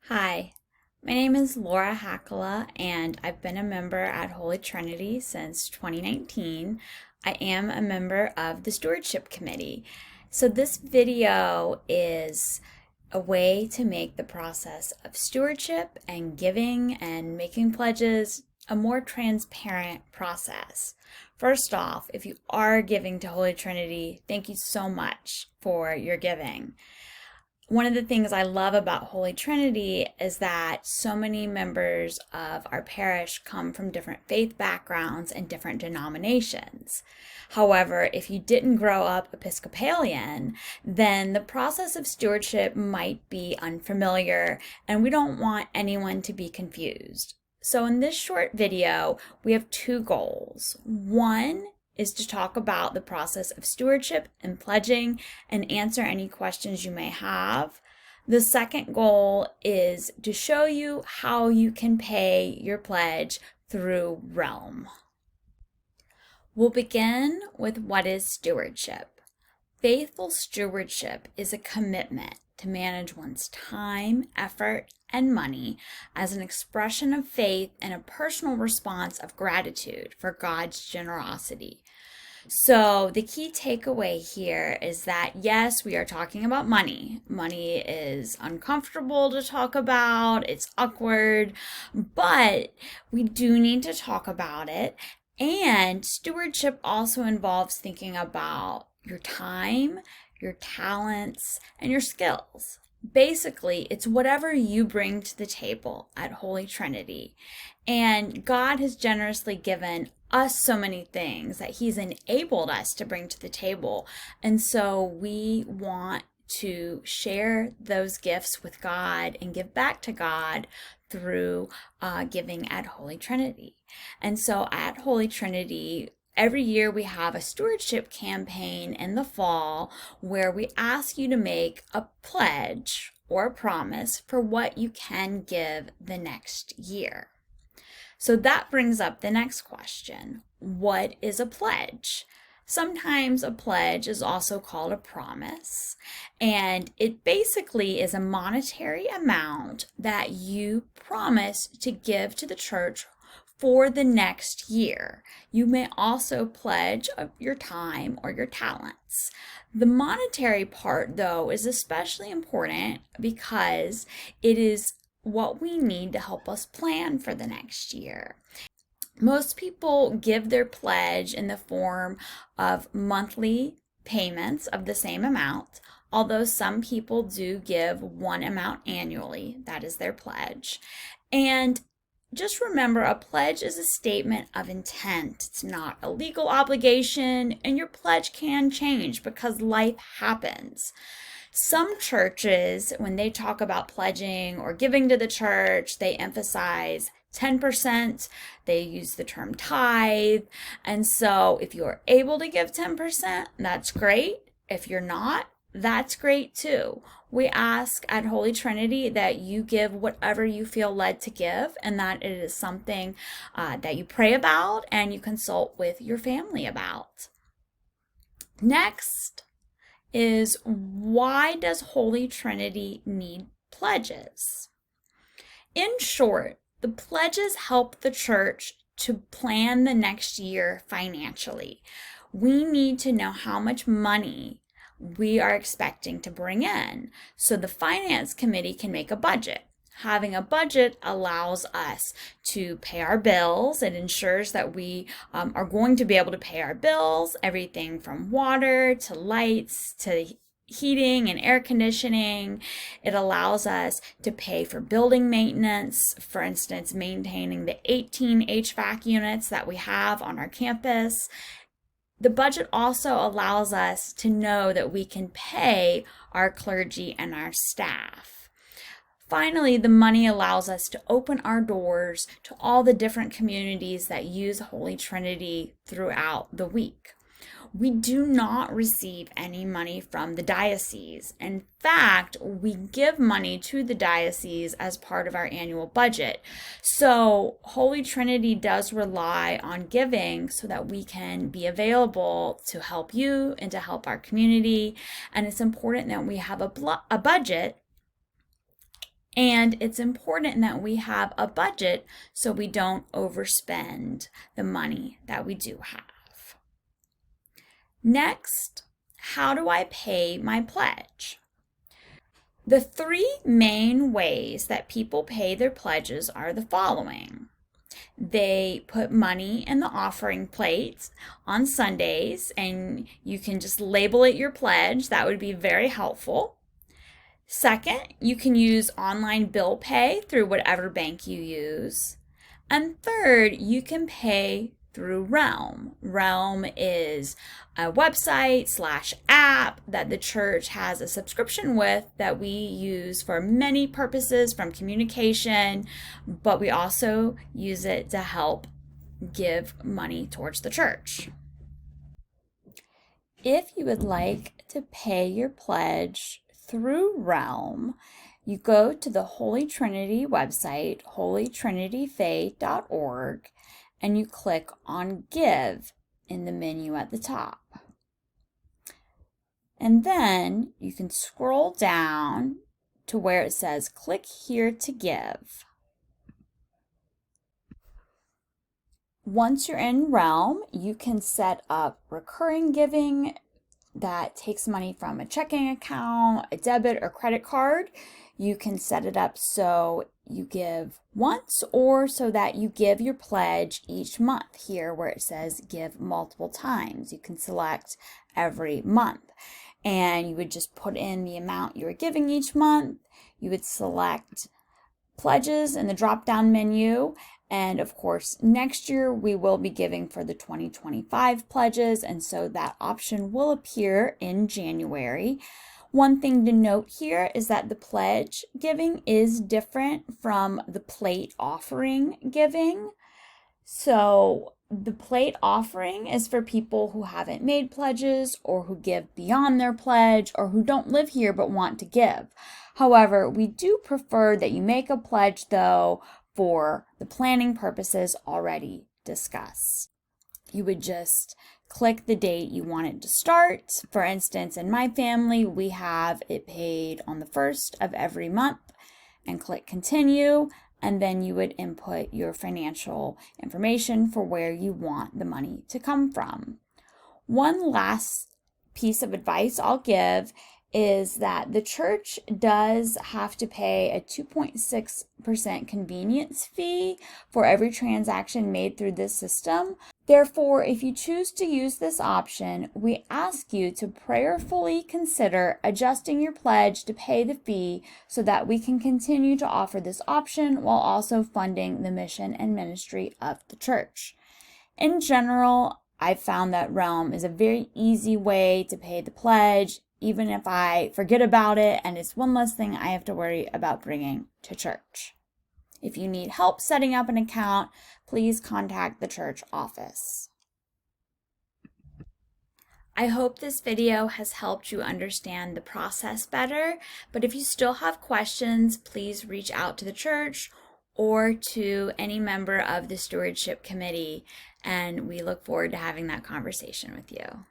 Hi, my name is Laura Hackala, and I've been a member at Holy Trinity since 2019. I am a member of the Stewardship Committee. So this video is a way to make the process of stewardship and giving and making pledges a more transparent process. First off, if you are giving to Holy Trinity, thank you so much for your giving. One of the things I love about Holy Trinity is that so many members of our parish come from different faith backgrounds and different denominations. However, if you didn't grow up Episcopalian, then the process of stewardship might be unfamiliar, and we don't want anyone to be confused. So in this short video, we have two goals. One is to talk about the process of stewardship and pledging and answer any questions you may have. The second goal is to show you how you can pay your pledge through Realm. We'll begin with what is stewardship. Faithful stewardship is a commitment to manage one's time, effort, and money as an expression of faith and a personal response of gratitude for God's generosity. So the key takeaway here is that yes, we are talking about money. Money is uncomfortable to talk about, it's awkward, but we do need to talk about it. And stewardship also involves thinking about your time, your talents, and your skills. Basically, it's whatever you bring to the table at Holy Trinity. And God has generously given us so many things that He's enabled us to bring to the table. And so we want to share those gifts with God and give back to God through giving at Holy Trinity. And so at Holy Trinity, every year we have a stewardship campaign in the fall where we ask you to make a pledge or a promise for what you can give the next year. So that brings up the next question. What is a pledge? Sometimes a pledge is also called a promise, and it basically is a monetary amount that you promise to give to the church for the next year. You may also pledge your time or your talents. The monetary part, though, is especially important because it is what we need to help us plan for the next year. Most people give their pledge in the form of monthly payments of the same amount, although some people do give one amount annually. That is their pledge. And just remember, a pledge is a statement of intent. It's not a legal obligation, and your pledge can change because life happens. Some churches, when they talk about pledging or giving to the church, they emphasize 10%. They use the term tithe. And so if you're able to give 10%, that's great. If you're not, that's great too. We ask at Holy Trinity that you give whatever you feel led to give, and that it is something that you pray about and you consult with your family about. Next is, why does Holy Trinity need pledges? In short, the pledges help the church to plan the next year financially. We need to know how much money we are expecting to bring in, so the finance committee can make a budget. Having a budget allows us to pay our bills. It ensures that we are going to be able to pay our bills, everything from water to lights to heating and air conditioning. It allows us to pay for building maintenance, for instance, maintaining the 18 HVAC units that we have on our campus. The budget also allows us to know that we can pay our clergy and our staff. Finally, the money allows us to open our doors to all the different communities that use Holy Trinity throughout the week. We do not receive any money from the diocese. In fact, we give money to the diocese as part of our annual budget. So Holy Trinity does rely on giving so that we can be available to help you and to help our community. And it's important that we have a budget And it's important that we have a budget so we don't overspend the money that we do have. Next, how do I pay my pledge? The three main ways that people pay their pledges are the following. They put money in the offering plate on Sundays, and you can just label it your pledge. That would be very helpful. Second, you can use online bill pay through whatever bank you use. And third, you can pay through Realm. Realm is a website/app that the church has a subscription with that we use for many purposes, from communication, but we also use it to help give money towards the church. If you would like to pay your pledge through Realm, you go to the Holy Trinity website, holytrinityfaith.org, and you click on Give in the menu at the top. And then you can scroll down to where it says click here to give. Once you're in Realm, you can set up recurring giving that takes money from a checking account, a debit or credit card. You can set it up so you give once or so that you give your pledge each month. Here where it says give multiple times, you can select every month. And you would just put in the amount you were giving each month. You would select pledges in the drop-down menu. And of course, next year we will be giving for the 2025 pledges, and so that option will appear in January. One thing to note here is that the pledge giving is different from the plate offering giving. So the plate offering is for people who haven't made pledges or who give beyond their pledge or who don't live here but want to give. However, we do prefer that you make a pledge though for the planning purposes already discussed. You would just click the date you want it to start. For instance, in my family, we have it paid on the 1st of every month, and click continue, and then you would input your financial information for where you want the money to come from. One last piece of advice I'll give is that the church does have to pay a 2.6% convenience fee for every transaction made through this system. Therefore, if you choose to use this option, we ask you to prayerfully consider adjusting your pledge to pay the fee so that we can continue to offer this option while also funding the mission and ministry of the church. In general, I've found that Realm is a very easy way to pay the pledge, even if I forget about it, and it's one less thing I have to worry about bringing to church. If you need help setting up an account, please contact the church office. I hope this video has helped you understand the process better, but if you still have questions, please reach out to the church or to any member of the Stewardship Committee, and we look forward to having that conversation with you.